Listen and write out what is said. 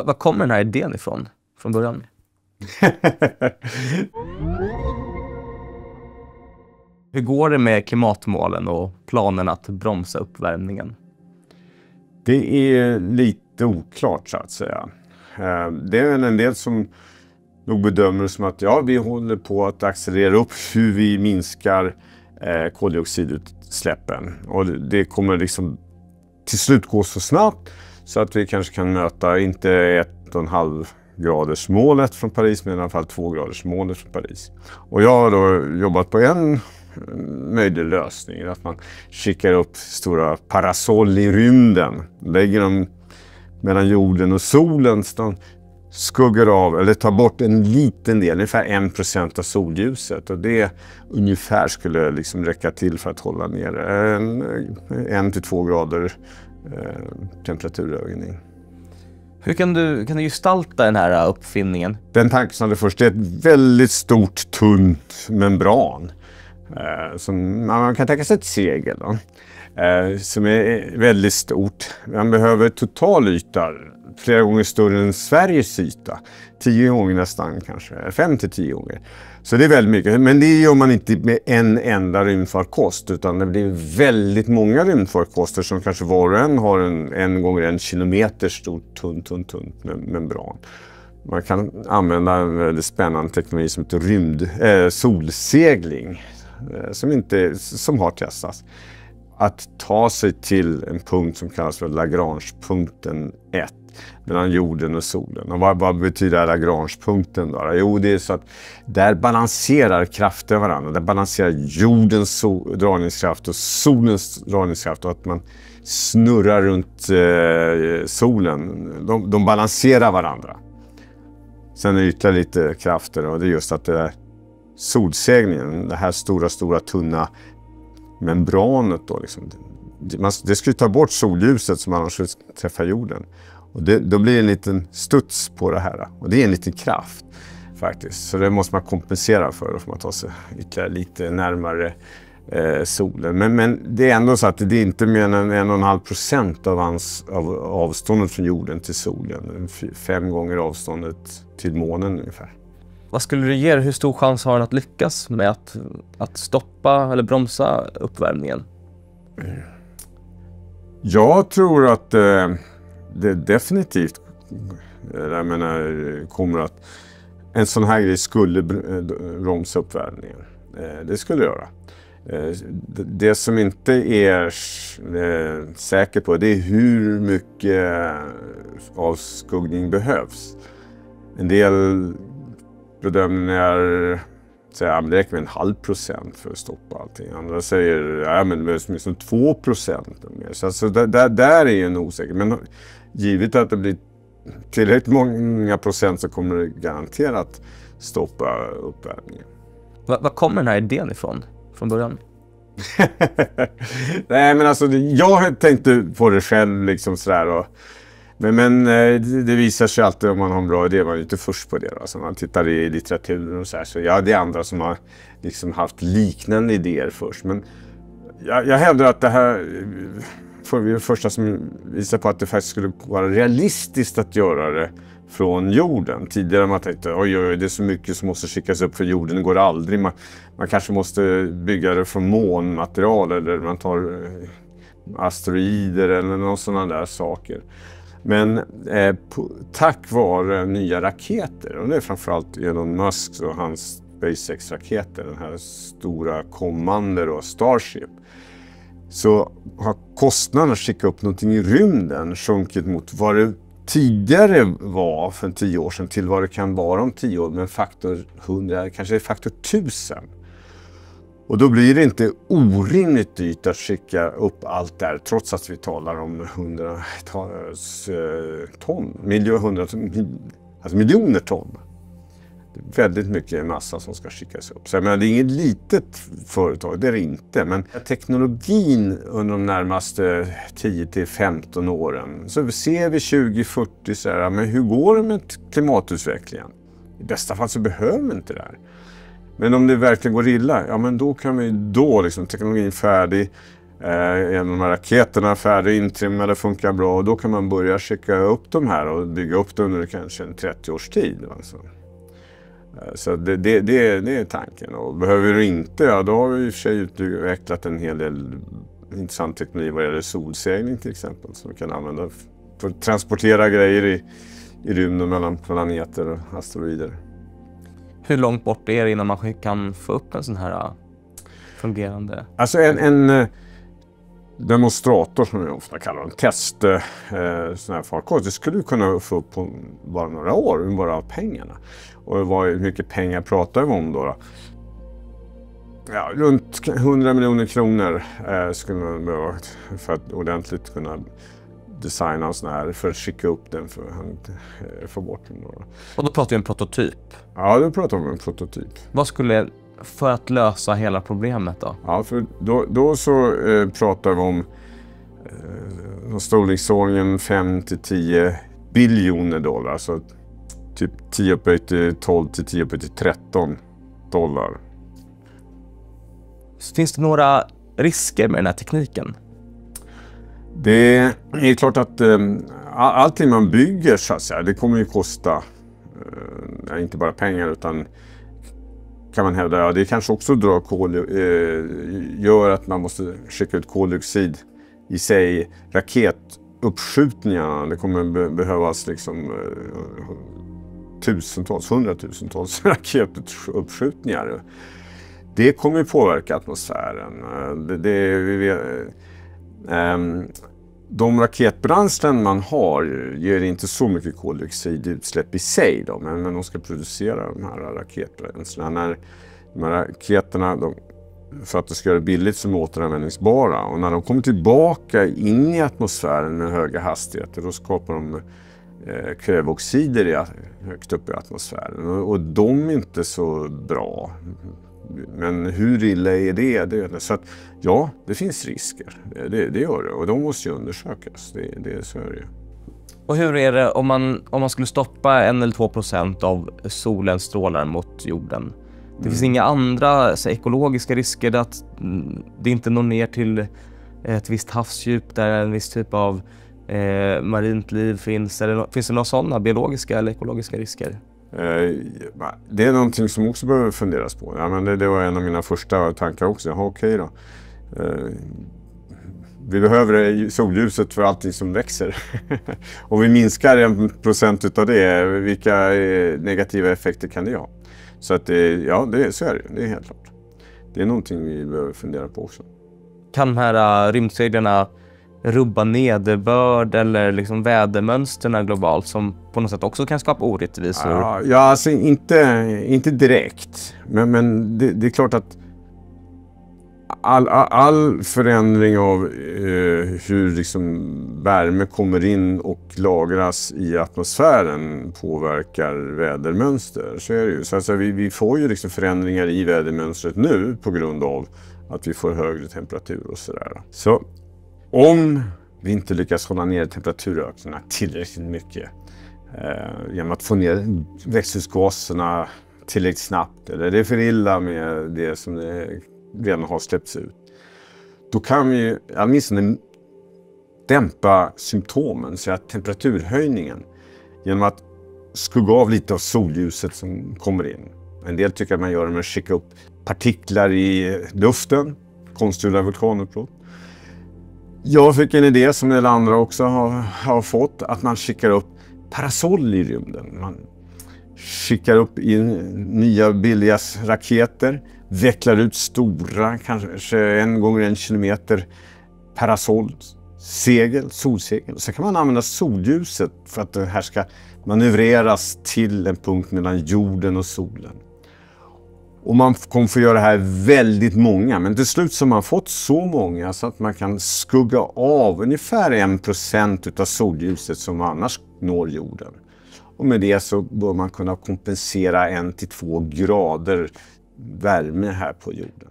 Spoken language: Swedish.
Vad kommer den här idén ifrån från början? Hur går det med klimatmålen och planen att bromsa uppvärmningen? Det är lite oklart så att säga. Det är en del som nog bedömer som att vi håller på att accelerera upp hur vi minskar koldioxidutsläppen. Och det kommer liksom till slut gå så snabbt så att vi kanske kan möta inte 1,5 graders målet från Paris, men i alla fall 2 graders målet från Paris. Och jag har då jobbat på en möjlig lösning, att man skickar upp stora parasoll i rymden, lägger dem mellan jorden och solen så de skuggar av eller tar bort en liten del, ungefär 1% av solljuset, och det ungefär skulle liksom räcka till för att hålla ner 1-2 grader temperaturökning. Hur kan du gestalta den här uppfinningen? Den tanken som det först är ett väldigt stort tunt membran som man kan tänka sig ett segel då, som är väldigt stort. Man behöver total yta flera gånger större än Sveriges yta. 10 gånger nästan kanske, 5-10 gånger. Så det är väldigt mycket, men det gör man inte med en enda rymdfarkost, utan det blir väldigt många rymdfarkoster som kanske var och en har en gånger 1 kilometer stort tunt membran. Man kan använda en väldigt spännande teknologi som heter solsegling, som har testats. Att ta sig till en punkt som kallas för Lagrangepunkten 1 mellan jorden och solen. Och vad betyder Lagrangepunkten då? Jo, det är så att där balanserar krafter varandra. Där balanserar jordens dragningskraft och solens dragningskraft, och att man snurrar runt solen. De balanserar varandra. Sen är det ytterligare lite krafter, och det är just att det är solseglingen, det här stora tunna membranet då liksom, det skulle ta bort solljuset som annars skulle träffa jorden, och då blir det en liten studs på det här, och det är en liten kraft faktiskt, så det måste man kompensera för, då får man ta sig ytterligare lite närmare solen, men det är ändå så att det är inte mer än 1,5% av avståndet från jorden till solen, 5 gånger avståndet till månen ungefär. Vad skulle du ge? Hur stor chans har den att lyckas med att stoppa eller bromsa uppvärmningen? Jag tror att det definitivt kommer att en sån här grej skulle bromsa uppvärmningen. Det skulle göra. Det som inte är säker på, det är hur mycket avskuggning behövs. En del bedömningar säger att det räcker med 0,5% för att stoppa allting. Andra säger att det behövs minst 2% mer. Så alltså, där är ju en osäker. Men givet att det blir tillräckligt många procent så kommer det garanterat stoppa uppvärmningen. Vad kommer den här idén ifrån från början? Nej, men alltså jag tänkte på det själv liksom sådär, och men det visar sig alltid om man har en bra idé, man är inte först på det. Alltså man tittar i litteraturen och så det är andra som har liksom haft liknande idéer först. Men jag hävdar att det här får vi det första som visar på att det faktiskt skulle vara realistiskt att göra det från jorden. Tidigare man tänkte, oj, det är så mycket som måste skickas upp för jorden, det går aldrig. Man kanske måste bygga det från månmaterial, eller man tar asteroider eller någon sådana där saker. Men tack vare nya raketer, och det är framförallt Elon Musk och hans SpaceX-raketer, den här stora Commander och Starship, så har kostnaden att skicka upp någonting i rymden sjunkit mot vad det tidigare var för 10 år sedan till vad det kan vara om 10 år, med faktor 100, kanske faktor 1000. Och då blir det inte orimligt dyrt att skicka upp allt där, trots att vi talar om miljoner ton. Det är väldigt mycket massa som ska skickas upp. Så det är inget litet företag, det är det inte. Men teknologin under de närmaste 10-15 åren, så ser vi 2040 så här, men hur går det med klimatutvecklingen? I bästa fall så behöver vi inte det här. Men om det verkligen går illa, ja men då kan vi liksom teknologin färdig, De här raketerna är färdigintrimmade, funkar bra, och då kan man börja skicka upp de här och bygga upp det under kanske en 30 års tid. Alltså. Så det är tanken. Och behöver du inte, ja, då har vi i och för sig utvecklat en hel del intressant teknik vad gäller solsegling till exempel, som vi kan använda för att transportera grejer i rymden mellan planeter och asteroider. Hur långt bort är det innan man kan få upp en sån här fungerande? Alltså en demonstrator, som jag ofta kallar en test, sån här farkost, det skulle du kunna få upp på bara några år, bara av pengarna. Och hur mycket pengar pratar vi om då? Ja, runt 100 miljoner kronor skulle man behöva för att ordentligt kunna designa en sån här, för att skicka upp den för att få bort den. Då. Och då pratar vi om en prototyp? Ja, då pratar vi om en prototyp. Vad skulle, för att lösa hela problemet då? Ja, för då så pratar vi om storleksordningen 5-10 biljoner dollar. Alltså typ 10 upphöjt till 12 till 10 upphöjt till 13 dollar. Finns det några risker med den här tekniken? Det är klart att allting man bygger, så att säga, det kommer ju kosta inte bara pengar, utan kan man hävda, ja, det kanske också drar gör att man måste skicka ut koldioxid i sig. Raketuppskjutningarna, det kommer behövas liksom tusentals, hundratusentals raketuppskjutningar. Det kommer ju påverka atmosfären. De raketbränslen man har ger inte så mycket koldioxidutsläpp i sig då, men de ska producera de här raketbränslena. De här raketerna, för att det ska göra det billigt, som är återanvändningsbara, och när de kommer tillbaka in i atmosfären med höga hastigheter, då skapar de kväveoxider högt upp i atmosfären, och de är inte så bra. Men hur illa är det? Så att, ja, det finns risker. Det gör det. Och de måste ju undersökas. Så är det. Och hur är det om man skulle stoppa 1 eller 2% av solens strålar mot jorden? Det finns inga andra ekologiska risker, att det inte når ner till ett visst havsdjup där en viss typ av marint liv finns? Eller finns det några sådana biologiska eller ekologiska risker? Det är någonting som också behöver funderas på. Ja, men det var en av mina första tankar också. Jaha, okej då. Vi behöver solljuset för allting som växer. Och vi minskar 1% utav det. Vilka negativa effekter kan det ha? Så att ja, så är det. Det är helt klart. Det är någonting vi behöver fundera på också. Kan de här rymdseglarna rubba nederbörd eller liksom vädermönsterna globalt, som på något sätt också kan skapa orättvisor? Ja, alltså inte direkt. Men det är klart att all förändring av hur liksom värme kommer in och lagras i atmosfären påverkar vädermönster. Så är det ju. Så alltså, vi får ju liksom förändringar i vädermönstret nu på grund av att vi får högre temperatur och sådär. Så om vi inte lyckas hålla ner temperaturökningarna tillräckligt mycket genom att få ner växthusgaserna tillräckligt snabbt, eller det är för illa med det som redan har släppts ut, då kan vi åtminstone dämpa symptomen, så att temperaturhöjningen, genom att skugga av lite av solljuset som kommer in. En del tycker att man gör det med att skicka upp partiklar i luften, konstgjorda vulkanutbrott. Jag fick en idé som en del andra också har fått, att man skickar upp parasoll i rymden. Man skickar upp in nya billiga raketer, vecklar ut stora, kanske 1 gånger 1 kilometer parasoll, solsegel. Så kan man använda solljuset för att det här ska manövreras till en punkt mellan jorden och solen. Och man kommer få göra det här väldigt många, men till slut så har man fått så många så att man kan skugga av ungefär 1% av solljuset som annars når jorden. Och med det så bör man kunna kompensera 1 till 2 grader värme här på jorden.